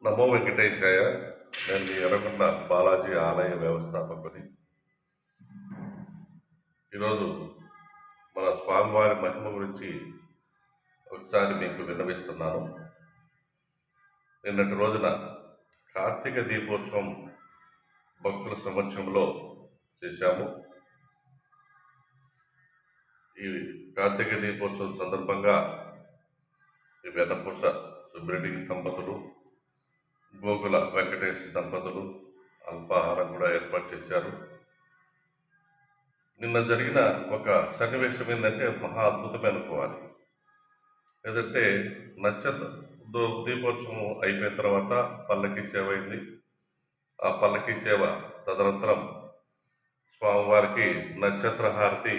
నమో వెంకటేశాయ. నేను మీ ఎర్రగొండ బాలాజీ ఆలయ వ్యవస్థాపకుని. ఈరోజు మన స్వామివారి మహిమ గురించి ఒకసారి మీకు విన్నవిస్తున్నాను. నిన్నటి రోజున కార్తీక దీపోత్సవం భక్తుల సమక్షంలో చేశాము. ఈ కార్తీక దీపోత్సవం సందర్భంగా ఈ వెన్నపూస సుబ్రెడ్డి దంపతులు, గోగుల వెంకటేష్ దంపతులు అల్పాహారం కూడా ఏర్పాటు చేశారు. నిన్న జరిగిన ఒక సన్నివేశం ఏంటంటే మహా అద్భుతమే అనుకోవాలి. ఏదంటే దీపోత్సవం అయిపోయిన తర్వాత పల్లకి సేవ అయింది. ఆ పల్లకి సేవ తదనంతరం స్వామివారికి నక్షత్ర హారతి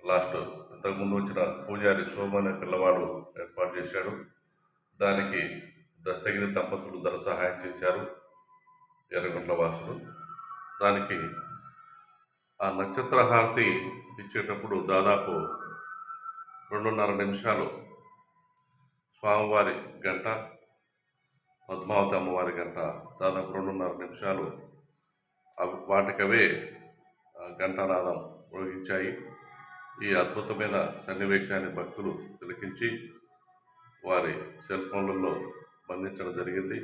లాస్ట్ ఇంతకుముందు వచ్చిన పూజారి సోమ అనే పిల్లవాడు ఏర్పాటు చేశాడు. దానికి దస్తగిరి దంపతులు ధన సహాయం చేశారు, ఎర్రగొండ్ల వాసులు. దానికి ఆ నక్షత్ర హారతి ఇచ్చేటప్పుడు దాదాపు 2.5 నిమిషాలు స్వామివారి గంట, పద్మావతి అమ్మవారి గంట దాదాపు 2.5 నిమిషాలు వాటికవే గంటానాదం మ్రోగించాయి. ఈ అద్భుతమైన సన్నివేశాన్ని భక్తులు తిలకించి వారి సెల్ ఫోన్లలో బంధించడం జరిగింది.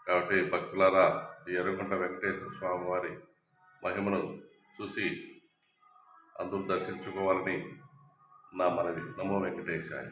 కాబట్టి భక్తులారా, ఈ ఎర్రగొండ వెంకటేశ్వర స్వామి వారి మహిమను చూసి అందరూ దర్శించుకోవాలని నా మనవి. నమో వెంకటేశాయ.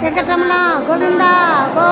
వెంకటరమణ గోవింద గో